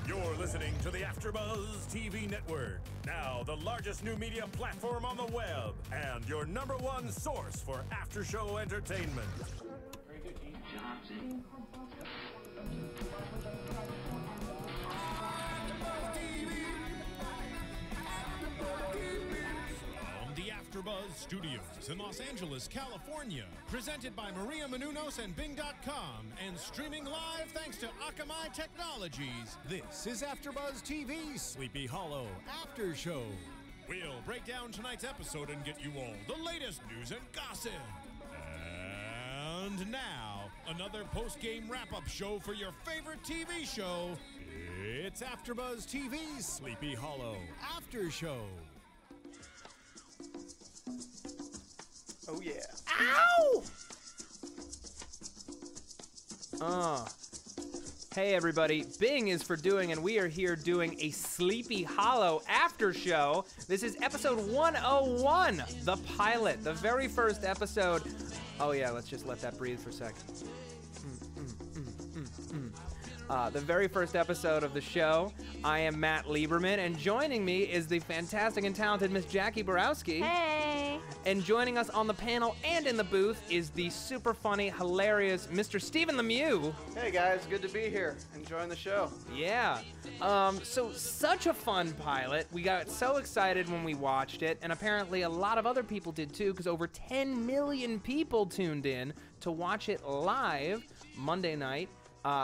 You're listening to the AFTERBUZZ TV Network, now the largest new media platform on the web, and your #1 source for after-show entertainment. Very good, team. From the AFTERBUZZ Studios in Los Angeles, California, presented by Maria Menounos and Bing.com, and streaming live thanks to Akamai Technologies. This is AFTERBUZZ TV Sleepy Hollow After Show. We'll break down tonight's episode and get you all the latest news and gossip. And now, another post-game wrap-up show for your favorite TV show. It's AFTERBUZZ TV Sleepy Hollow After Show. Oh yeah. Ow! Hey everybody, Bing is for doing, and we are here doing a Sleepy Hollow after show. This is episode 101, the pilot, the very first episode. Oh yeah, let's just let that breathe for a second. The very first episode of the show. I am Matt Lieberman, and joining me is the fantastic and talented Miss Jacque Borowski. Hey! And joining us on the panel and in the booth is the super funny, hilarious Mr. Stephen Lemieux. Hey guys, good to be here. Enjoying the show. Yeah. So such a fun pilot. We got so excited when we watched it, and apparently a lot of other people did too, because over 10 million people tuned in to watch it live Monday night.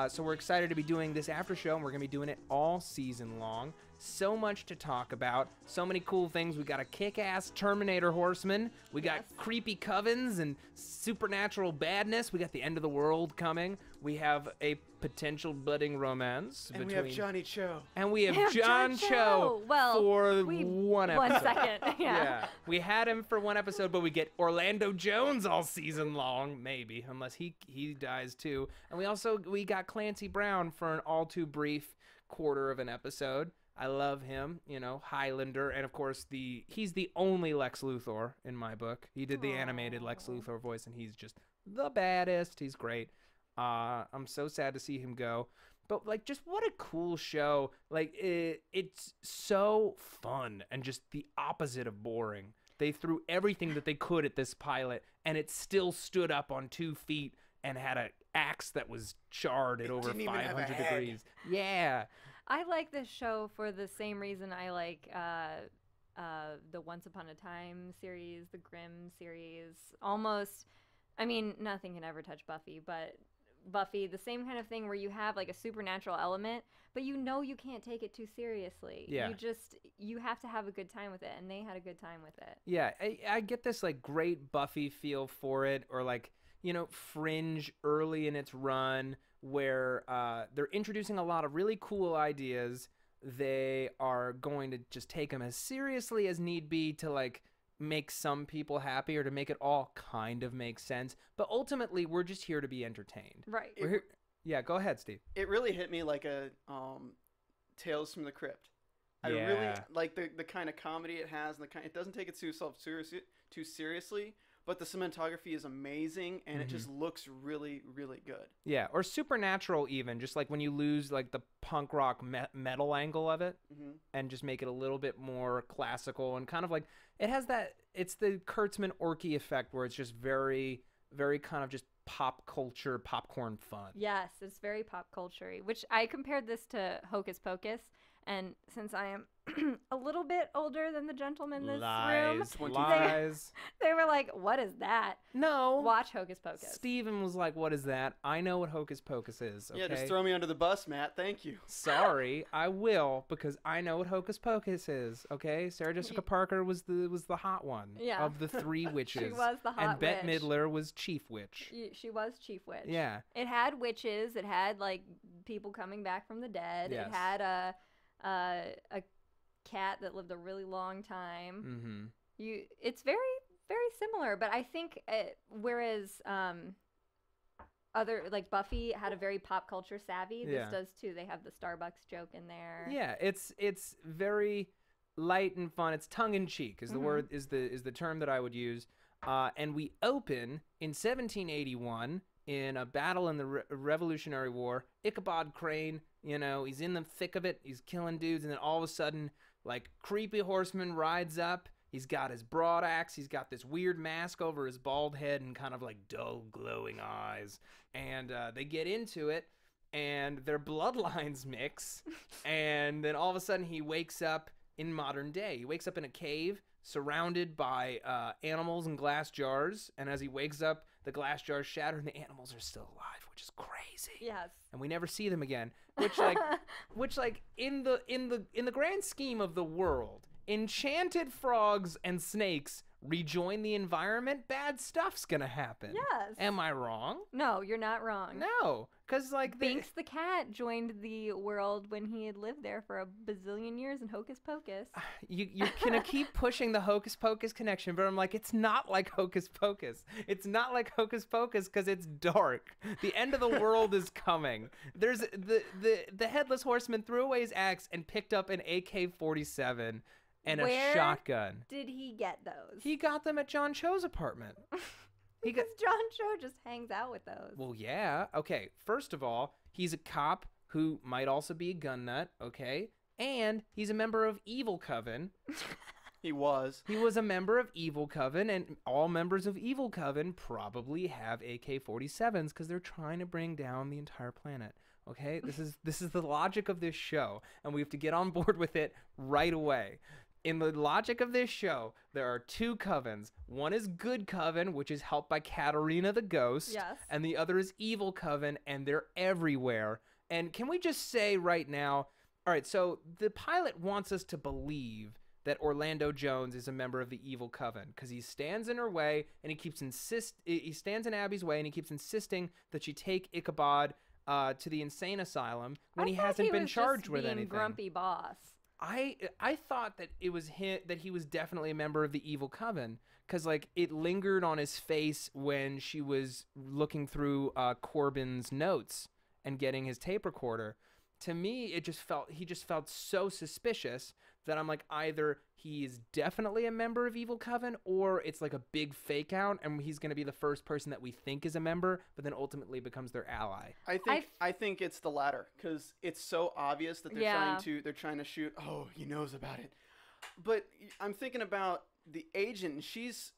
So we're excited to be doing this after show, and we're going to be doing it all season long. So much to talk about. So many cool things. We got a kick-ass Terminator horseman. We got creepy covens and supernatural badness. We got the end of the world coming. We have a potential budding romance. And we have Johnny Cho. And we have John Cho for one episode. 1 second, yeah. We had him for one episode, but we get Orlando Jones all season long, maybe, unless he dies too. And we got Clancy Brown for an all too brief quarter of an episode. I love him, you know, Highlander, and of course he's the only Lex Luthor in my book. He did the animated Lex Luthor voice, and he's just the baddest. He's great. I'm so sad to see him go, but like, just what a cool show. Like, it's so fun and just the opposite of boring. They threw everything that they could at this pilot, and it still stood up on 2 feet and had an axe that was charred at over 500 degrees. Yeah. I like this show for the same reason I like the Once Upon a Time series, the Grimm series. Almost, I mean, nothing can ever touch Buffy, but Buffy, the same kind of thing where you have like a supernatural element, but you know you can't take it too seriously. Yeah. You have to have a good time with it, and they had a good time with it. Yeah, I get this like great Buffy feel for it, or like, you know, Fringe early in its run, where they're introducing a lot of really cool ideas. They are going to just take them as seriously as need be to like make some people happy, or to make it all kind of make sense. But ultimately, we're just here to be entertained. Right. Yeah, go ahead, Steve. It really hit me like a Tales from the Crypt. I really like the kind of comedy it has, and it doesn't take itself too seriously, but the cinematography is amazing, and it just looks really, really good. Yeah, or supernatural even, just like when you lose like the punk rock metal angle of it, and just make it a little bit more classical, and kind of like, it has that, it's the Kurtzman Orky effect, where it's just very, very kind of just pop culture, popcorn fun. Yes, it's very pop culture-y, which I compared this to Hocus Pocus, and since I am a little bit older than the gentleman in this room, Lies. They were like, what is that? No. Watch Hocus Pocus. Steven was like, what is that? I know what Hocus Pocus is, okay? Yeah, just throw me under the bus, Matt. Thank you. Sorry, I will, because I know what Hocus Pocus is, okay? Sarah Jessica Parker was the hot one of the 3 witches. She was the hot and Bette Midler was Chief Witch. She was Chief Witch. Yeah. It had witches. It had, like, people coming back from the dead. Yes. It had a cat that lived a really long time. It's very, very similar, but I think whereas other, like, Buffy had a very pop culture savvy, this does too. They have the Starbucks joke in there. Yeah, it's very light and fun. It's tongue in cheek is the word, is the term that I would use. And we open in 1781 in a battle in the Revolutionary War. Ichabod Crane, you know, he's in the thick of it. He's killing dudes, and then all of a sudden, like, creepy horseman rides up. He's got his broadaxe. He's got this weird mask over his bald head and kind of like dull, glowing eyes. And they get into it, and their bloodlines mix. And then all of a sudden, he wakes up in modern day. He wakes up in a cave surrounded by animals and glass jars. And as he wakes up, the glass jars shatter, and the animals are still alive, which is crazy. Yes. And we never see them again. Which like in the grand scheme of the world, enchanted frogs and snakes rejoin the environment, bad stuff's gonna happen. Yes. Am I wrong? No, you're not wrong. No, because like Binks the cat joined the world when he had lived there for a bazillion years in Hocus Pocus. You're gonna keep pushing the Hocus Pocus connection, but I'm like, it's not like Hocus Pocus. It's not like Hocus Pocus because it's dark. The end of the world is coming. There's the Headless Horseman threw away his axe and picked up an AK-47 and a shotgun. Did he get those? He got them at John Cho's apartment. Because John Cho just hangs out with those. Well, yeah. Okay, first of all, he's a cop who might also be a gun nut, okay? And he's a member of Evil Coven. He was. He was a member of Evil Coven, and all members of Evil Coven probably have AK-47s because they're trying to bring down the entire planet. Okay? This is the logic of this show, and we have to get on board with it right away. In the logic of this show, there are two covens. One is Good Coven, which is helped by Katarina the Ghost. Yes. And the other is Evil Coven, and they're everywhere. And can we just say right now, all right, so the pilot wants us to believe that Orlando Jones is a member of the Evil Coven because he stands in her way, and he stands in Abbie's way, and he keeps insisting that she take Ichabod to the insane asylum when he hasn't been charged with anything. Grumpy boss. I thought that it was that he was definitely a member of the Evil Coven because like it lingered on his face when she was looking through Corbin's notes and getting his tape recorder. To me, he just felt so suspicious that I'm like, either he is definitely a member of Evil Coven or it's like a big fake out and he's going to be the first person that we think is a member, but then ultimately becomes their ally. I think it's the latter because it's so obvious that they're trying to shoot. Oh, he knows about it. But I'm thinking about the agent. She's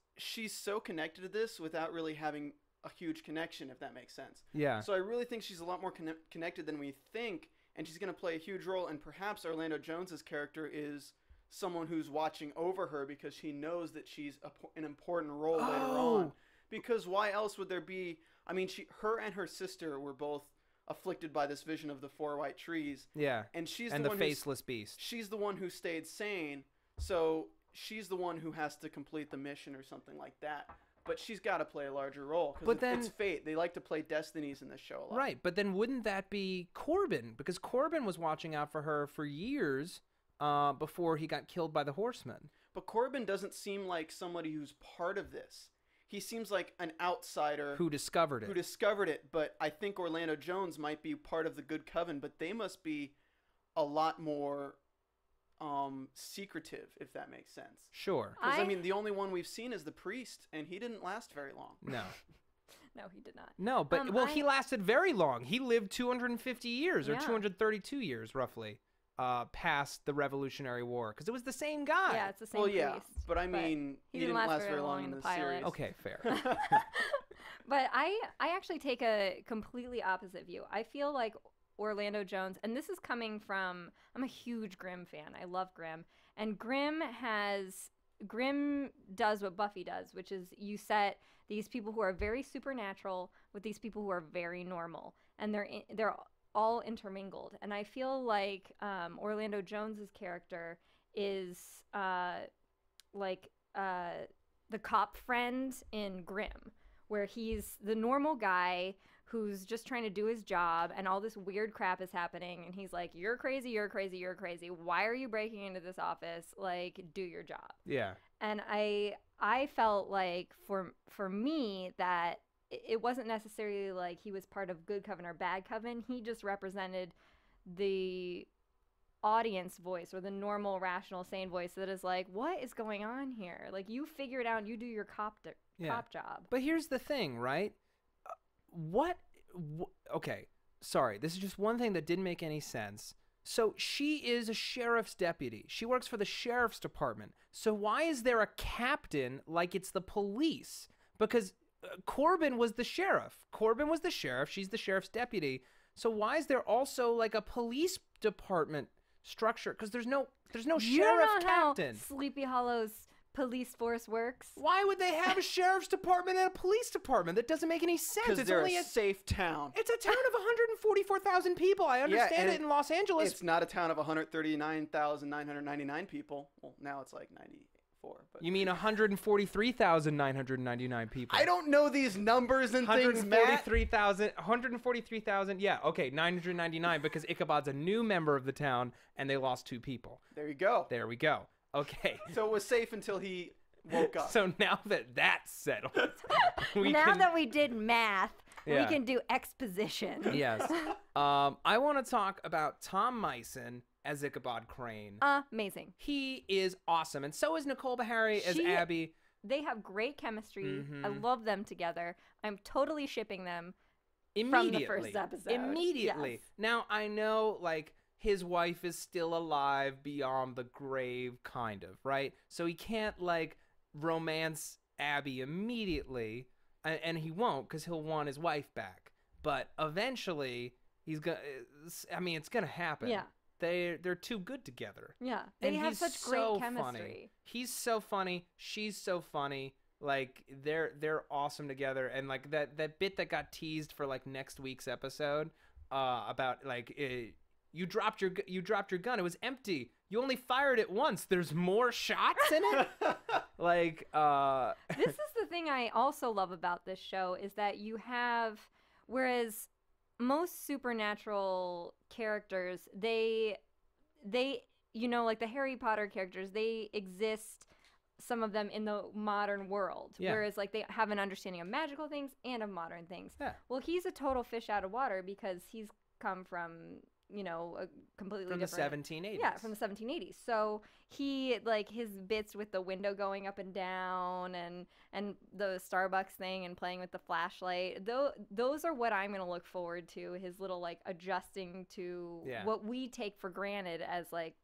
so connected to this without really having a huge connection, if that makes sense. Yeah. So I really think she's a lot more connected than we think. And she's going to play a huge role, and perhaps Orlando Jones's character is someone who's watching over her because he knows that she's an important role later on. Because why else would there be... I mean, her and her sister were both afflicted by this vision of the four white trees. Yeah, and she's the one faceless beast. She's the one who stayed sane, so she's the one who has to complete the mission or something like that. But she's got to play a larger role because it's fate. They like to play destinies in this show a lot. Right, but then wouldn't that be Corbin? Because Corbin was watching out for her for years before he got killed by the Horsemen. But Corbin doesn't seem like somebody who's part of this. He seems like an outsider. Who discovered it. But I think Orlando Jones might be part of the Good Coven, but they must be a lot more... secretive, if that makes sense. Sure. Because I mean, the only one we've seen is the priest, and he didn't last very long. No. No, he did not. No, but he lasted very long. He lived 250 years or 232 years, roughly, past the Revolutionary War, because it was the same guy. Yeah, it's the same priest. But I mean, he didn't last very long in the series. Okay, fair. But I actually take a completely opposite view. I feel like Orlando Jones, and this is coming from, I'm a huge Grimm fan. I love Grimm. And Grimm does what Buffy does, which is you set these people who are very supernatural with these people who are very normal. And they're all intermingled. And I feel like Orlando Jones's character is like the cop friend in Grimm, where he's the normal guy who's just trying to do his job, and all this weird crap is happening, and he's like, you're crazy, you're crazy, you're crazy. Why are you breaking into this office? Like, do your job. Yeah. And I felt like for me that it wasn't necessarily like he was part of Good Coven or Bad Coven. He just represented the audience voice or the normal, rational, sane voice that is like, what is going on here? Like, you figure it out and you do your cop job. But here's the thing, right? Okay, sorry. This is just one thing that didn't make any sense. So she is a sheriff's deputy. She works for the sheriff's department. So why is there a captain like it's the police? Because Corbin was the sheriff. Corbin was the sheriff. She's the sheriff's deputy. So why is there also like a police department structure? Because there's no sheriff captain. How Sleepy Hollow's police force works. Why would they have a sheriff's department and a police department? That doesn't make any sense. Because It's they're only a safe town. It's a town of 144,000 people. I understand it in Los Angeles. It's not a town of 139,999 people. Well, now it's like 94. But You mean 143,999 people? I don't know these numbers and things, Matt. 143,000. Yeah, okay, 999 because Ichabod's a new member of the town and they lost 2 people. There you go. There we go. Okay. So it was safe until he woke up. So now that that's settled, that we did math, we Yeah. can do exposition. Yes. I want to talk about Tom Mison as Ichabod Crane. Amazing. He is awesome, and so is Nicole Beharie as She- Abbie. They have great chemistry. Mm-hmm. I love them together. I'm totally shipping them Immediately. from the first episode. Immediately. Yes. Now, I know, like, his wife is still alive beyond the grave, kind of, right? So he can't, like, romance Abbie immediately, and he won't because he'll want his wife back. But eventually, he's gonna. I mean, it's gonna happen. Yeah. They're too good together. Yeah. They And have he's such great so chemistry. Funny. He's so funny. She's so funny. Like they're awesome together. And like that bit that got teased for like next week's episode, about like you dropped your gun. It was empty. You only fired it once. There's more shots in it. Like This is the thing I also love about this show is that you have, whereas most supernatural characters, they you know, like the Harry Potter characters, they exist, some of them, in the modern world. Yeah. Whereas like they have an understanding of magical things and of modern things. Yeah. Well, he's a total fish out of water because he's come from, you know, a completely from the different 1780s. Yeah, from the 1780s. So he, like, his bits with the window going up and down and the Starbucks thing and playing with the flashlight, those are what I'm going to look forward to, his little, like, adjusting to what we take for granted as, like,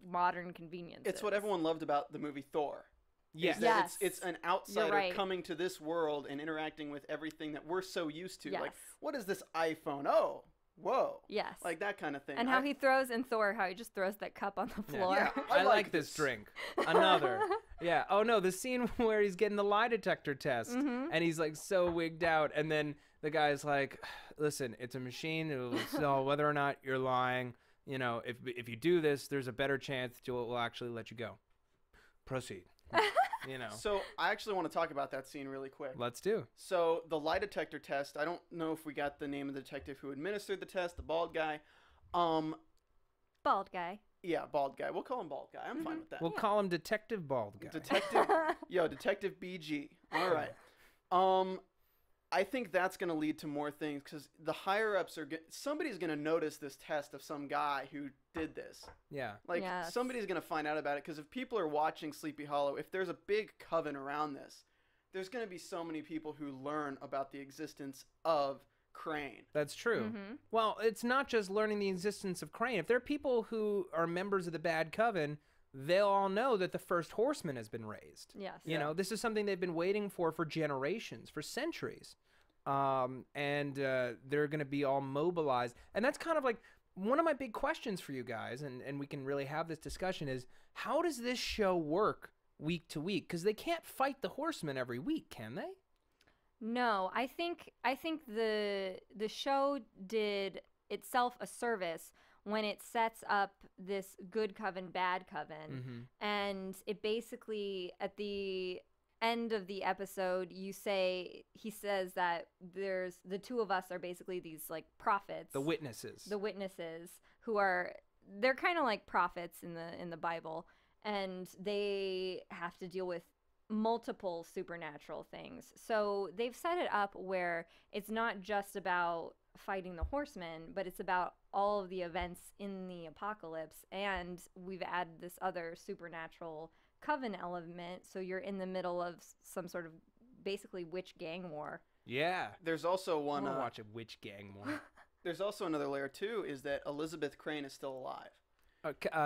modern conveniences. It's what everyone loved about the movie Thor. Yes. Is that it's an outsider right. coming to this world and interacting with everything that we're so used to. Yes. Like, what is this iPhone? Oh, whoa. Yes. Like that kind of thing. And how he throws in Thor, how he just throws that cup on the floor. Yeah. I like this drink. Another. Yeah. Oh no, the scene where he's getting the lie detector test and he's like so wigged out, and then the guy's like, "Listen, it's a machine. It'll tell whether or not you're lying. You know, if you do this, there's a better chance that we'll actually let you go. Proceed." You know. So I actually want to talk about that scene really quick. Let's do. So the lie detector test, I don't know if we got the name of the detective who administered the test, the bald guy. Bald guy. Yeah, bald guy. We'll call him bald guy. I'm fine with that. We'll call him Detective Bald Guy. Detective BG. All right. I think that's going to lead to more things because the higher ups are somebody's going to notice this test of some guy who did this. Yeah. Like Yes. somebody's going to find out about it because if people are watching Sleepy Hollow, if there's a big coven around this, there's going to be so many people who learn about the existence of Crane. That's true. Well, it's not just learning the existence of Crane. If there are people who are members of the Bad Coven, they'll all know that the first horseman has been raised. Yes. You know, this is something they've been waiting for generations, for centuries. And they're going to be all mobilized. And that's kind of like one of my big questions for you guys, and we can really have this discussion, is how does this show work week to week? Because they can't fight the horsemen every week, can they? No, I think the show did itself a service when it sets up this good coven, bad coven, and it basically, at the end of the episode, he says that there's the two of us are basically these like prophets, The witnesses who are, they're kind of like prophets in the Bible, and they have to deal with multiple supernatural things. So they've set it up where it's not just about fighting the horsemen, but it's about all of the events in the apocalypse, and we've added this other supernatural coven element, so you're in the middle of some sort of basically witch gang war. Yeah. There's also I one. want to watch a witch gang more. There's also another layer too, is that Elizabeth Crane is still alive.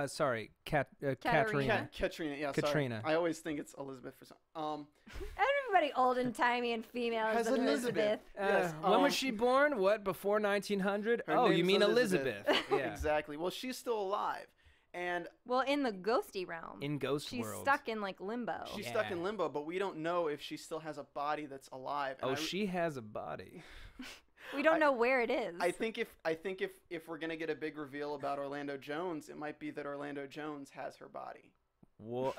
Sorry, Katrina. Katrina, yeah, Katrina. sorry. I always think it's Elizabeth for some. Everybody old and timey and female Has is Elizabeth. Yes. When was she born? What, before 1900? Her Oh, you name's mean Elizabeth. Yeah. Exactly. Well, she's still alive. And Well, in the ghosty realm. In Ghost she's World. stuck in like limbo. she's stuck in limbo, but we don't know if she still has a body that's alive. And She has a body. We don't know where it is. I think if we're gonna get a big reveal about Orlando Jones, it might be that Orlando Jones has her body. Well,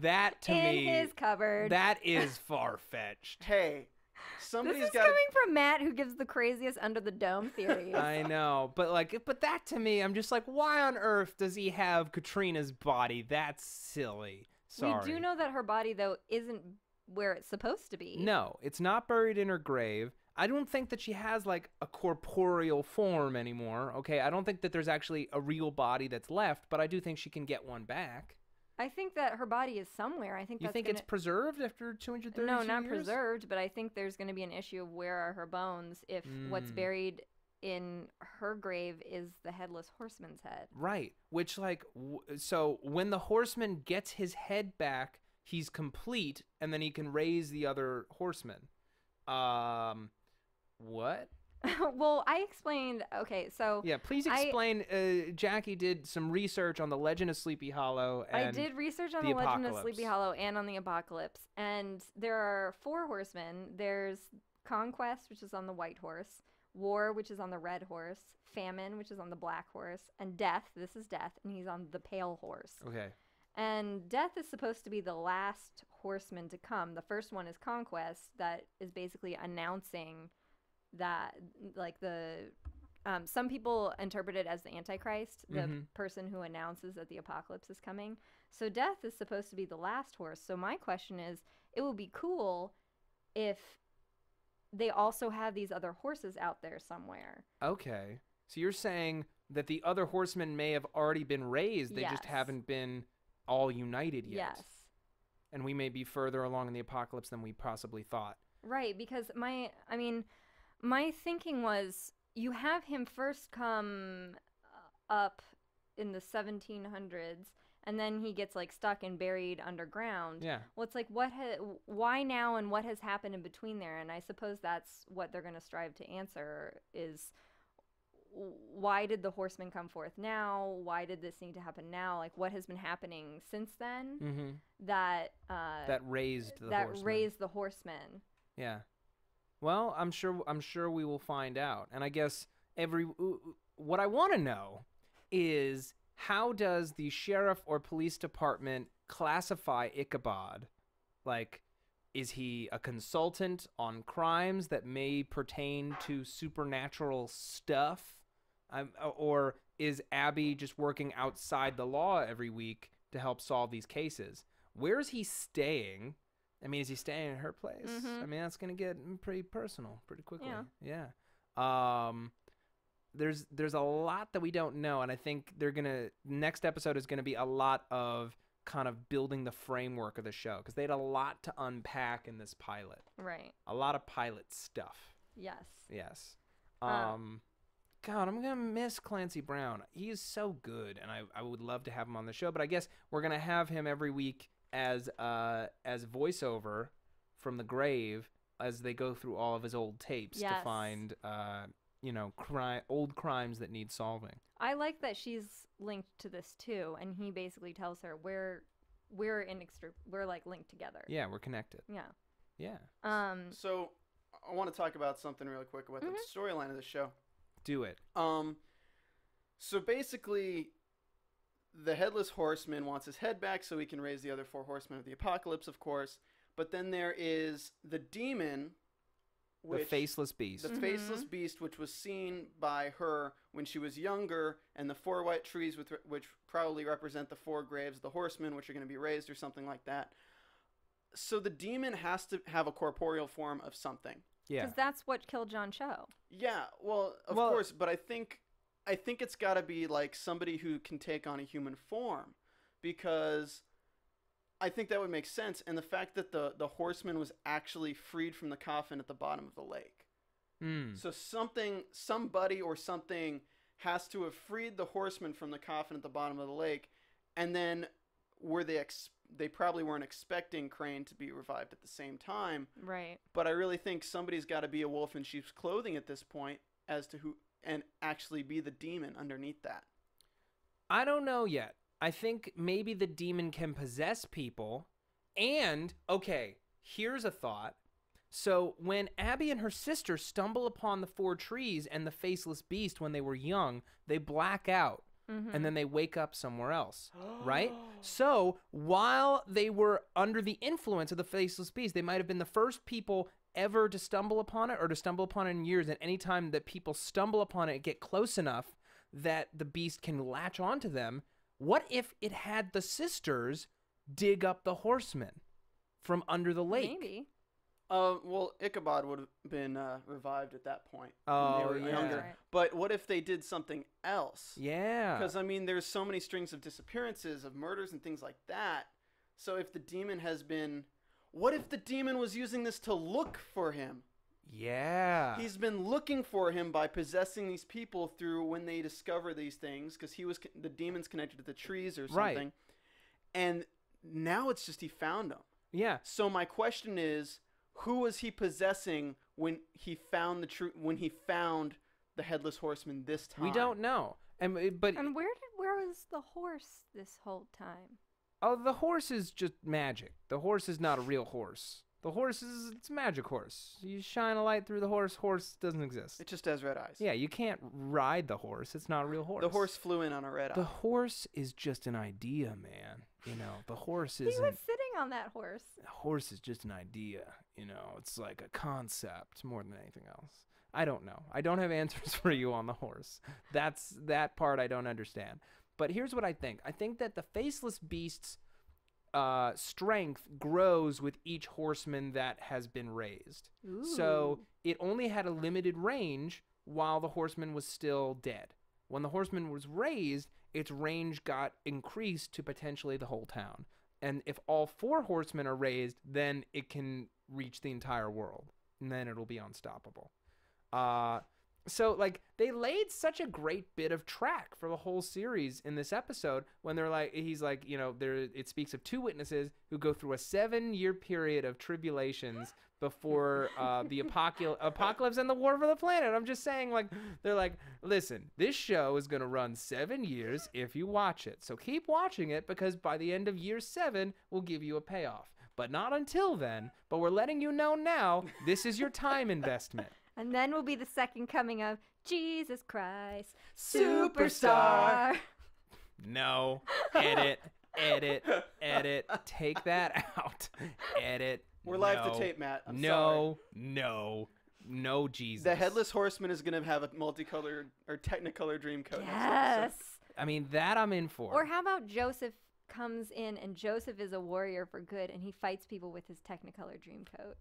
that to in me, his cupboard. that is far fetched. Hey, This somebody's is got. coming from Matt, who gives the craziest under the dome theories. I know, but that to me, I'm just like, why on earth does he have Katrina's body? That's silly. Sorry. We do know that her body though isn't where it's supposed to be. No, it's not buried in her grave. I don't think that she has like a corporeal form anymore. Okay, I don't think that there's actually a real body that's left, but I do think she can get one back. I think that her body is somewhere. I think You that's think it's preserved after 230 No, not years? preserved, but I think there's going to be an issue of where are her bones if what's buried in her grave is the Headless Horseman's head. Right, which like, so when the horseman gets his head back, he's complete, and then he can raise the other horsemen. What? Well, I explained. Okay, so Yeah, please explain. Jacque did some research on the Legend of Sleepy Hollow. And I did research on the the Legend of Apocalypse. Sleepy Hollow and on the Apocalypse, and there are 4 horsemen. There's Conquest, which is on the white horse, War, which is on the red horse, Famine, which is on the black horse, and Death. This is Death, and he's on the pale horse. Okay. And Death is supposed to be the last horseman to come. The first one is Conquest, that is basically announcing that, like, some people interpret it as the Antichrist, the person who announces that the apocalypse is coming. So Death is supposed to be the last horse. So my question is, it would be cool if they also have these other horses out there somewhere. Okay. So you're saying that the other horsemen may have already been raised, they just Yes. haven't been all united yet. Yes. And we may be further along in the apocalypse than we possibly thought. Right, because my thinking was, you have him first come up in the 1700s, and then he gets like stuck and buried underground. Yeah. Well, it's like, why now, and what has happened in between there? And I suppose that's what they're going to strive to answer is, why did the horsemen come forth now? Why did this need to happen now? Like, what has been happening since then that raised the that horsemen. raised the horsemen? Yeah. Well, I'm sure we will find out. And I guess what I want to know is, how does the sheriff or police department classify Ichabod? Like, is he a consultant on crimes that may pertain to supernatural stuff? Or is Abbie just working outside the law every week to help solve these cases? Where is he staying? I mean, is he staying at her place? I mean, that's going to get pretty personal pretty quickly. Yeah. There's a lot that we don't know, and I think next episode is going to be a lot of kind of building the framework of the show, because they had a lot to unpack in this pilot. Right. A lot of pilot stuff. Yes. Yes. God, I'm going to miss Clancy Brown. He is so good, and I would love to have him on the show, but I guess we're going to have him every week as voiceover from the grave as they go through all of his old tapes to find old crimes that need solving. I like that she's linked to this too, and he basically tells her we're like linked together. Yeah, we're connected. Yeah. Yeah. So I want to talk about something really quick about the storyline of the show. Do it. So basically, the Headless Horseman wants his head back so he can raise the other 4 horsemen of the apocalypse, of course. But then there is the demon, The Faceless Beast. The Faceless Beast, which was seen by her when she was younger, and the 4 white trees, which probably represent the 4 graves of the horsemen, which are going to be raised or something like that. So the demon has to have a corporeal form of something. Yeah. Because that's what killed John Cho. Yeah, well, of course, but I think it's got to be like somebody who can take on a human form, because I think that would make sense. And the fact that the horseman was actually freed from the coffin at the bottom of the lake. So somebody or something has to have freed the horseman from the coffin at the bottom of the lake, and then they probably weren't expecting Crane to be revived at the same time. Right. But I really think somebody's got to be a wolf in sheep's clothing at this point as to who, and actually be the demon underneath that. I don't know yet. I think maybe the demon can possess people. And, okay, here's a thought. So when Abbie and her sister stumble upon the 4 trees and the faceless beast when they were young, they black out. And then they wake up somewhere else, right? So while they were under the influence of the faceless beast, they might have been the first people ever to stumble upon it, or to stumble upon it in years. And any time that people stumble upon it, get close enough that the beast can latch onto them. What if it had the sisters dig up the horseman from under the lake? Maybe. Well, Ichabod would have been revived at that point Oh, when they were yeah. younger. Right. But what if they did something else? Yeah. Because, I mean, there's so many strings of disappearances, of murders and things like that. So if the demon has been... What if the demon was using this to look for him? Yeah. He's been looking for him by possessing these people through when they discover these things, because the demon's connected to the trees or something. Right. And now it's just he found them. Yeah. So my question is, who was he possessing when he found the Headless Horseman this time? We don't know. And where was the horse this whole time? Oh, the horse is just magic. The horse is not a real horse. The horse it's a magic horse. You shine a light through the horse doesn't exist. It just has red eyes. Yeah, you can't ride the horse. It's not a real horse. The horse flew in on a red eye. The horse is just an idea, man. You know, the horse isn't... He was sitting on that horse. The horse is just an idea. You know, it's like a concept more than anything else. I don't know. I don't have answers for you on the horse. That part I don't understand. But here's what I think. I think that the faceless beast's strength grows with each horseman that has been raised. Ooh. So it only had a limited range while the horseman was still dead. When the horseman was raised, its range got increased to potentially the whole town. And if all 4 horsemen are raised, then it can reach the entire world. And then it'll be unstoppable. So, like, they laid such a great bit of track for the whole series in this episode when they're like, he's like, you know, it speaks of 2 witnesses who go through a 7-year period of tribulations before the apocalypse and the war for the planet. I'm just saying, like, they're like, listen, this show is going to run 7 years if you watch it. So keep watching it, because by the end of year 7, we'll give you a payoff. But not until then. But we're letting you know now, this is your time investment. And then will be the second coming of Jesus Christ Superstar. No. Edit. Take that out. Edit. We're live to tape, Matt. I'm No, sorry. Jesus. The Headless Horseman is going to have a multicolored or Technicolor Dreamcoat. Yes. I mean, that I'm in for. Or how about Joseph comes in and Joseph is a warrior for good and he fights people with his Technicolor Dreamcoat?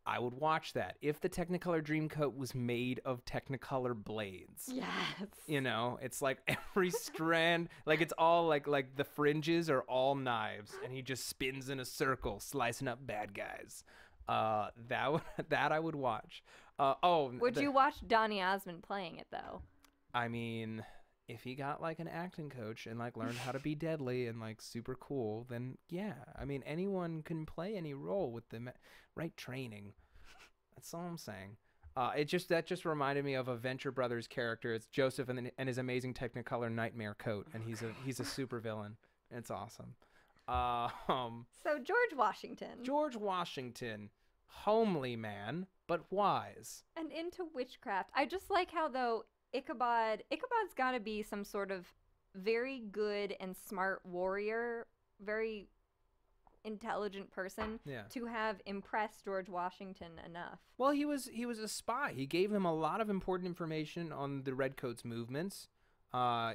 I would watch that if the Technicolor Dreamcoat was made of Technicolor blades. Yes. You know, it's like every strand, like it's all like the fringes are all knives, and he just spins in a circle, slicing up bad guys. That I would watch. Would you watch Donny Osmond playing it though? I mean, if he got like an acting coach and like learned how to be deadly and like super cool, then yeah. I mean, anyone can play any role with the right training. That's all I'm saying. That just reminded me of a Venture Brothers character. It's Joseph and his amazing Technicolor nightmare coat, and he's a super villain. It's awesome. So George Washington, homely man, but wise. and into witchcraft. I just like how though Ichabod's got to be some sort of very good and smart warrior, very intelligent person to have impressed George Washington enough. Well, he was a spy. He gave him a lot of important information on the Redcoats' movements.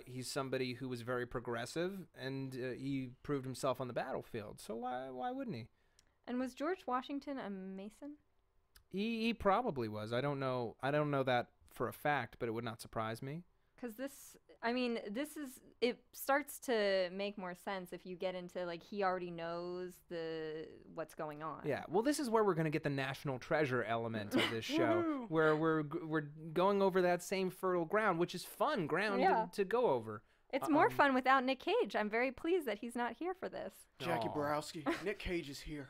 He's somebody who was very progressive, and he proved himself on the battlefield. So why wouldn't he? And was George Washington a Mason? He probably was. I don't know that for a fact, but it would not surprise me. Because it starts to make more sense if you get into, like, he already knows what's going on. Yeah, well, this is where we're going to get the national treasure element of this show, where we're going over that same fertile ground, which is fun ground to go over. It's more fun without Nick Cage. I'm very pleased that he's not here for this. Jacque Borowski, Nick Cage is here.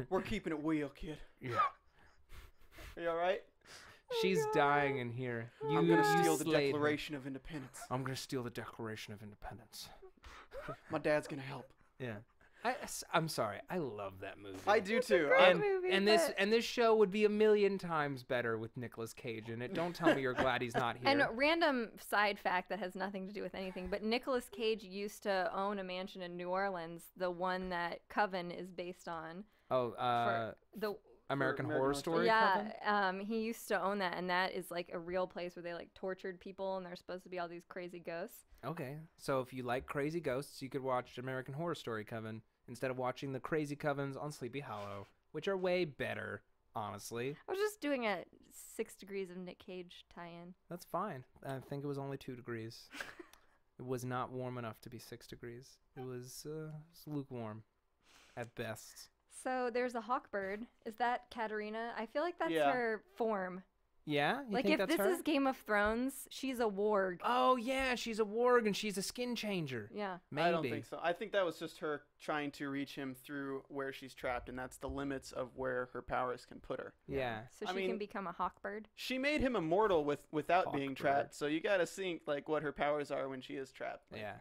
We're keeping it real, kid. Yeah. Are you all right? She's dying in here. I'm going to steal the Declaration of Independence. I'm going to steal the Declaration of Independence. My dad's going to help. Yeah. I'm sorry. I love that movie. I do too. And this show would be a million times better with Nicolas Cage in it. Don't tell me you're glad he's not here. And a random side fact that has nothing to do with anything, but Nicolas Cage used to own a mansion in New Orleans, the one that Coven is based on. American Horror Story? Yeah, he used to own that, and that is like a real place where they like tortured people, and there's supposed to be all these crazy ghosts. Okay, so if you like crazy ghosts, you could watch American Horror Story Coven instead of watching the crazy covens on Sleepy Hollow, which are way better, honestly. I was just doing a 6 Degrees of Nick Cage tie-in. That's fine. I think it was only 2 degrees. It was not warm enough to be 6 degrees. It was lukewarm at best. So there's a hawkbird. Is that Katarina? I feel like that's her form. Yeah? You like think if that's this her? is Game of Thrones, she's a warg. Oh, yeah, she's a warg and she's a skin changer. Yeah. Maybe. I don't think so. I think that was just her trying to reach him through where she's trapped, and that's the limits of where her powers can put her. Yeah. So she can become a hawkbird? She made him immortal without being trapped, so you gotta see like what her powers are when she is trapped. Yeah.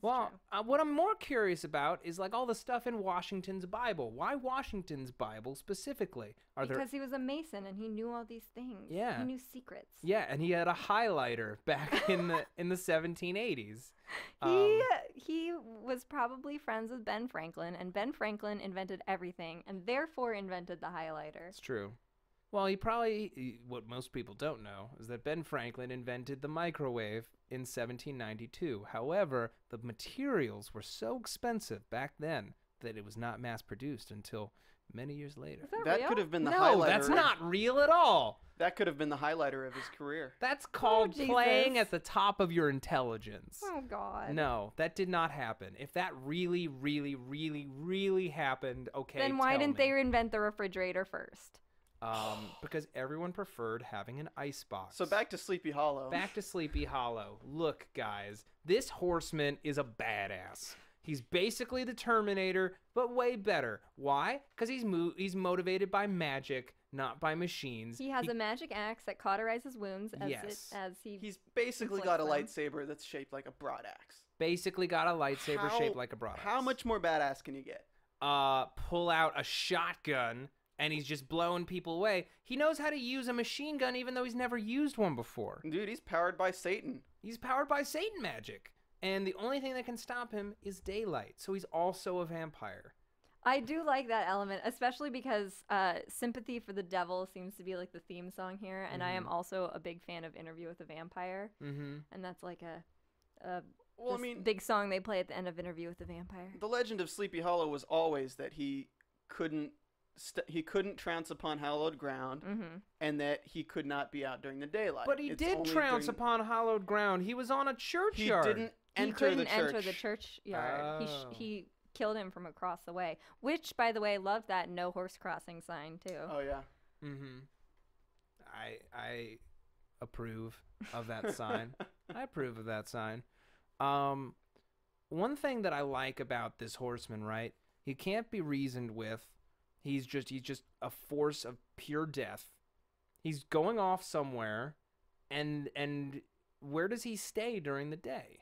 Well, what I'm more curious about is like all the stuff in Washington's Bible. Why Washington's Bible specifically? Because he was a Mason and he knew all these things. Yeah. He knew secrets. Yeah, and he had a highlighter back in the 1780s. He was probably friends with Ben Franklin, and Ben Franklin invented everything and therefore invented the highlighter. It's true. Well, what most people don't know is that Ben Franklin invented the microwave in 1792. However, the materials were so expensive back then that it was not mass-produced until many years later. Is that real? Could have been the No, highlighter. that's not real at all. That could have been the highlighter of his career. That's called Jesus. playing at the top of your intelligence. Oh, God. No, that did not happen. If that really, really, really, really happened, okay, Then why tell didn't me. they invent the refrigerator first? Because everyone preferred having an icebox. So back to Sleepy Hollow. Back to Sleepy Hollow. Look, guys, this horseman is a badass. He's basically the Terminator, but way better. Why? Because he's motivated by magic, not by machines. He has a magic axe that cauterizes wounds He's basically got a lightsaber that's shaped like a broadaxe. Basically got a lightsaber shaped like a broadaxe. How much more badass can you get? Pull out a shotgun, and he's just blowing people away. He knows how to use a machine gun even though he's never used one before. Dude, he's powered by Satan. He's powered by Satan magic. And the only thing that can stop him is daylight. So he's also a vampire. I do like that element, especially because Sympathy for the Devil seems to be like the theme song here. And I am also a big fan of Interview with a Vampire. Mm-hmm. And that's like a big song they play at the end of Interview with the Vampire. The legend of Sleepy Hollow was always that he couldn't trounce upon hallowed ground, and that he could not be out during the daylight. But he did trounce upon hallowed ground. He was on a churchyard. He didn't enter the church. enter the churchyard. Oh. He killed him from across the way, which, by the way, love that no horse crossing sign too. Oh yeah. Mm-hmm. I approve of that sign. I approve of that sign. One thing that I like about this horseman, right? He can't be reasoned with. He's just a force of pure death. He's going off somewhere, and where does he stay during the day?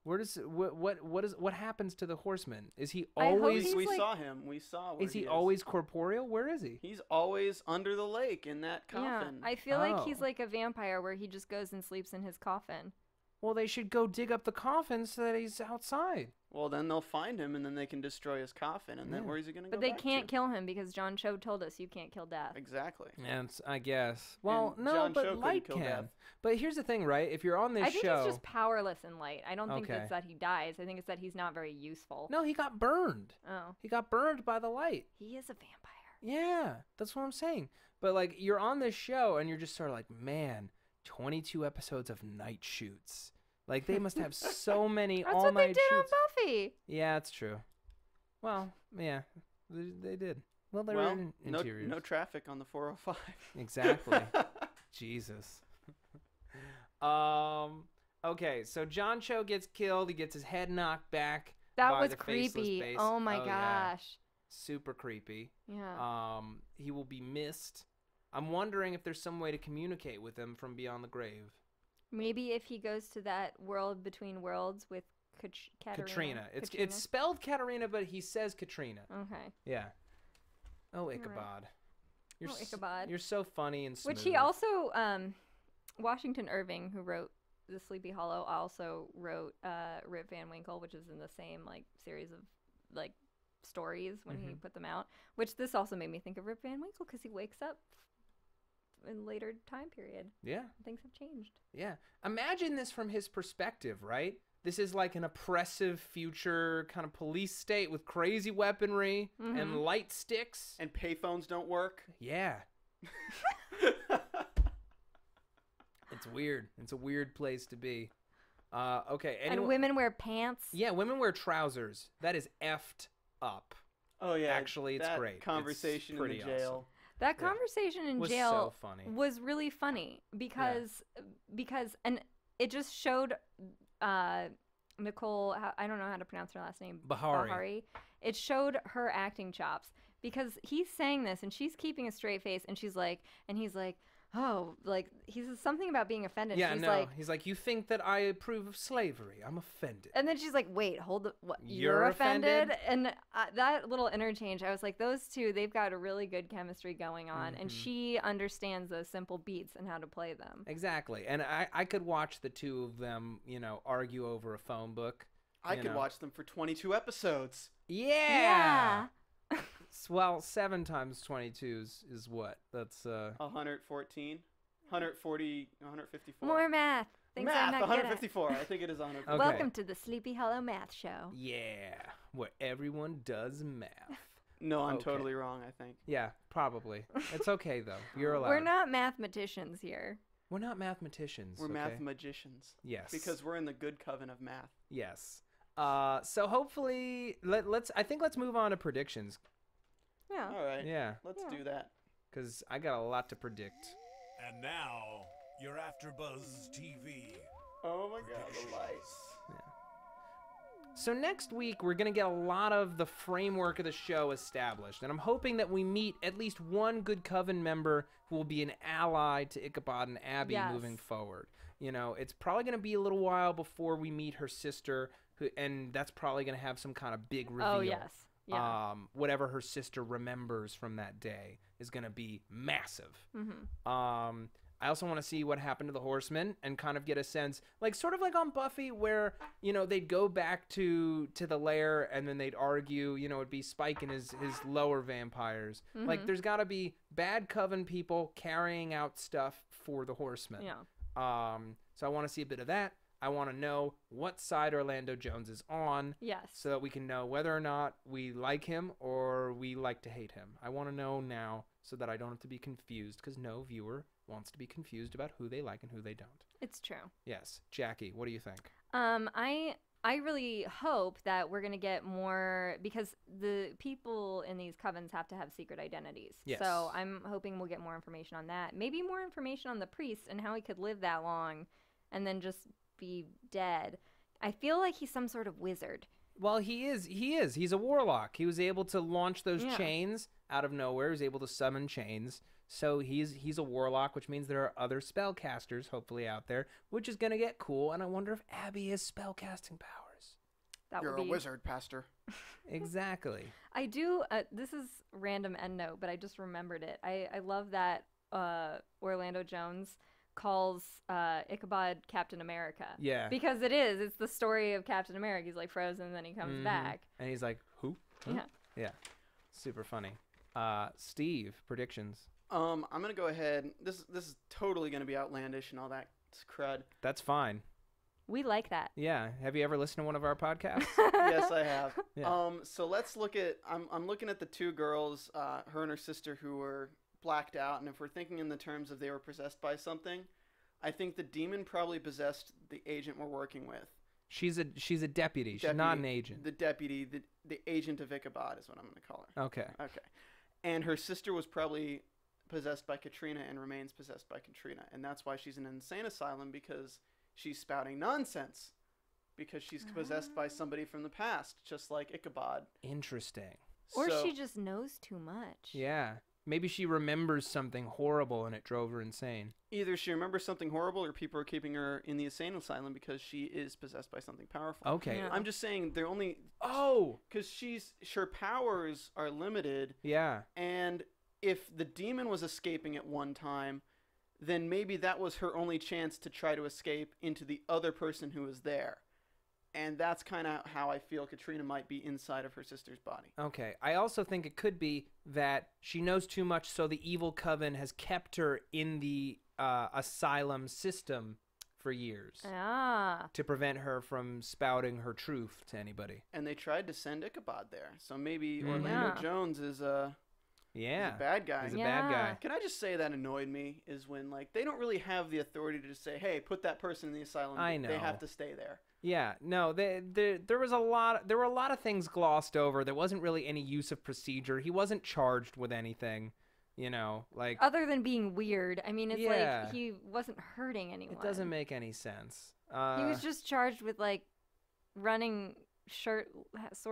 What happens to the horseman? Is he always? We saw him. We saw. Is he always corporeal? Where is he? He's always under the lake in that coffin. Yeah, I feel like he's like a vampire where he just goes and sleeps in his coffin. Well, they should go dig up the coffin so that he's outside. Well, then they'll find him, and then they can destroy his coffin, and then where is he going to go? But they can't kill him because John Cho told us you can't kill death. Exactly. And I guess. Well, And no, John but Cho Light couldn't kill can. death. But here's the thing, right? If you're on this I think show, he's just powerless in Light. I don't think Okay. it's that he dies. I think it's that he's not very useful. no, he got burned. Oh. He got burned by the light. He is a vampire. Yeah, that's what I'm saying. But like, you're on this show, and you're just sort of like, man, 22 episodes of night shoots. Like, they must have so many That's all-night what they did shoots. on Buffy. Yeah, it's true. Well, yeah, they did. Well, they were in interiors. No traffic on the 405. Exactly. Jesus. Okay, so John Cho gets killed. He gets his head knocked back. That by was the faceless creepy. base. Oh my Yeah. gosh. Super creepy. Yeah. He will be missed. I'm wondering if there's some way to communicate with him from beyond the grave. Maybe if he goes to that world between worlds with Katrina. It's Katrina? spelled Katarina, but he says Katrina. Okay. Yeah. Oh, Ichabod. Right. You're Ichabod. You're so funny and smooth. Which he also, Washington Irving, who wrote The Sleepy Hollow, also wrote Rip Van Winkle, which is in the same like series of like stories when he put them out. Which this also made me think of Rip Van Winkle because he wakes up in later time period. Yeah. Things have changed. Yeah. Imagine this from his perspective, right? This is like an oppressive future kind of police state with crazy weaponry and light sticks. And payphones don't work. Yeah. It's weird. It's a weird place to be. Okay. And women wear pants. Yeah, women wear trousers. That is effed up. Oh, yeah. Actually, it's that great. Conversation It's in the pretty jail. awesome. That conversation in Was jail so funny. was really funny because and it just showed Nicole, I don't know how to pronounce her last name, Bahari. It showed her acting chops because he's saying this and she's keeping a straight face and she's like, and he's like, oh, like he says something about being offended. Yeah, she's no. like, He's like, you think that I approve of slavery? I'm offended. and then she's like, wait, hold the, what? You're offended? And that little interchange, I was like, those two, they've got a really good chemistry going on, and she understands those simple beats and how to play them. Exactly. And I could watch the two of them, you know, argue over a phone book. I could watch them for 22 episodes. Yeah. Well, 7 times 22 is what? That's 114, 140, 154. More math. Things Math, I'm not 154. I think it is 154. Okay. Welcome to the Sleepy Hollow Math Show. yeah, where everyone does math. No, I'm Okay. totally wrong, I think. Yeah, probably. It's okay though. You're allowed. We're not mathematicians here. We're not mathematicians. We're okay? math magicians. Yes. Because we're in the good coven of math. Yes. So hopefully, let's move on to predictions. Yeah. All right. Yeah. Let's do that. Because I got a lot to predict. And now, your AfterBuzz TV. Oh my god, the lights. So next week, we're going to get a lot of the framework of the show established. And I'm hoping that we meet at least one good coven member who will be an ally to Ichabod and Abbie moving forward. You know, it's probably going to be a little while before we meet her sister, and that's probably going to have some kind of big reveal. Oh, yes. Yeah. Whatever her sister remembers from that day is going to be massive. I also want to see what happened to the Horsemen and kind of get a sense, like sort of like on Buffy, where, you know, they'd go back to the lair and then they'd argue, you know, it'd be Spike and his lower vampires. Like, there's got to be bad coven people carrying out stuff for the Horsemen. Yeah. So I want to see a bit of that. I want to know what side Orlando Jones is on. Yes. So that we can know whether or not we like him or we like to hate him. I want to know now so that I don't have to be confused, because no viewer wants to be confused about who they like and who they don't. It's true. Yes. Jackie, what do you think? I really hope that we're going to get more, because the people in these covens have to have secret identities. Yes. So I'm hoping we'll get more information on that. Maybe more information on the priest and how he could live that long and then just be dead. I feel like he's some sort of wizard. Well, he is. He's a warlock. He was able to launch those chains out of nowhere. He was able to summon chains. So he's a warlock, which means there are other spellcasters hopefully out there, which is going to get cool. And I wonder if Abbie has spellcasting powers. That You're would be a wizard, Pastor. Exactly. I do. This is random end note, but I just remembered it. I love that Orlando Jones calls Ichabod Captain America. Yeah. Because it is. It's the story of Captain America. He's like frozen, and then he comes back. And he's like, who? Huh? Yeah. Yeah. Super funny. Steve, predictions. I'm gonna go ahead. This is totally gonna be outlandish and all that crud. That's fine. We like that. Yeah. Have you ever listened to one of our podcasts? Yes, I have. Yeah. So let's look at. I'm looking at the two girls, her and her sister, who were blacked out, and if we're thinking in the terms of they were possessed by something, I think the demon probably possessed the agent we're working with. She's a deputy. She's not an agent. The deputy, the agent of Ichabod is what I'm going to call her. Okay. Okay. And her sister was probably possessed by Katrina and remains possessed by Katrina. And that's why she's in an insane asylum, because she's spouting nonsense. Because she's possessed by somebody from the past, just like Ichabod. Interesting. Or So- she just knows too much. Yeah. Maybe she remembers something horrible and it drove her insane. Either she remembers something horrible, or people are keeping her in the insane asylum because she is possessed by something powerful. Okay. Yeah. I'm just saying they're only... Oh! Because her powers are limited, Yeah. and if the demon was escaping at one time, then maybe that was her only chance to try to escape into the other person who was there. And that's kind of how I feel Katrina might be inside of her sister's body. Okay. I also think it could be that she knows too much, so the evil coven has kept her in the asylum system for years Ah. to prevent her from spouting her truth to anybody. And they tried to send Ichabod there. So maybe Mhm. Orlando Yeah. Jones is Yeah. a bad guy. He's a bad guy. Can I just say that annoyed me is when, like, they don't really have the authority to just say, hey, put that person in the asylum. I They know. have to stay there. Yeah, no, there were a lot of things glossed over. There wasn't really any use of procedure. He wasn't charged with anything, you know, like Other than being weird. I mean, it's Yeah. like he wasn't hurting anyone. it doesn't make any sense. He was just charged with, like, running sort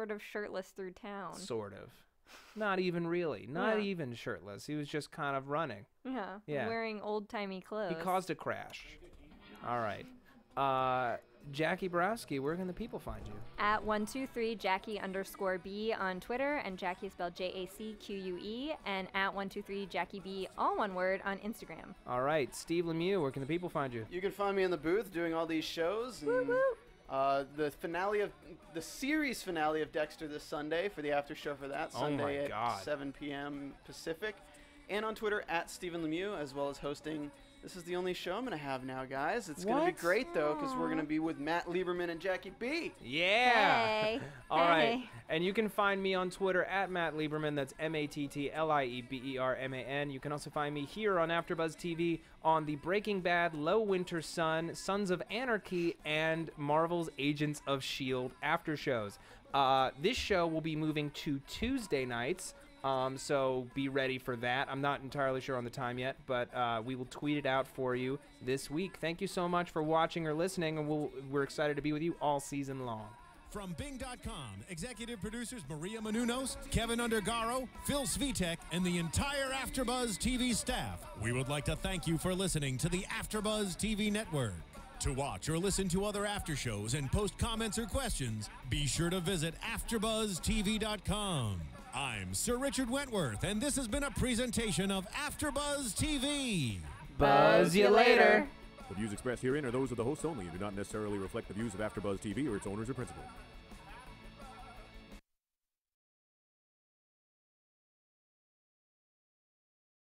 of shirtless through town. sort of. Not even really. Not Yeah. even shirtless. He was just kind of running. Yeah. Yeah. Wearing old-timey clothes. He caused a crash. All right. Jacque Borowski, where can the people find you? At 123 Jackie_B on Twitter, and Jackie spelled JACQUE, and at 123 Jackie B, all one word, on Instagram. All right. Steve Lemieux, where can the people find you? You can find me in the booth doing all these shows. And, the series finale of Dexter this Sunday for the after show for that. Oh my Sunday God. at 7 p.m. Pacific. And on Twitter at Stephen Lemieux, as well as hosting. This is the only show I'm going to have now, guys. It's going to What? be great, though, because we're going to be with Matt Lieberman and Jackie B. Yeah. Hey. All right. Hey. And you can find me on Twitter at Matt Lieberman. That's MattLieberman. You can also find me here on AfterBuzz TV on the Breaking Bad, Low Winter Sun, Sons of Anarchy, and Marvel's Agents of S.H.I.E.L.D. after shows. This show will be moving to Tuesday nights. So be ready for that. I'm not entirely sure on the time yet, but we will tweet it out for you this week. Thank you so much for watching or listening, and we're excited to be with you all season long. From Bing.com, executive producers Maria Menounos, Kevin Undergaro, Phil Svitek, and the entire AfterBuzz TV staff, we would like to thank you for listening to the AfterBuzz TV network. To watch or listen to other after shows and post comments or questions, be sure to visit AfterBuzzTV.com. I'm Sir Richard Wentworth, and this has been a presentation of AfterBuzz TV. Buzz you later. The views expressed herein are those of the hosts only and do not necessarily reflect the views of AfterBuzz TV or its owners or principals.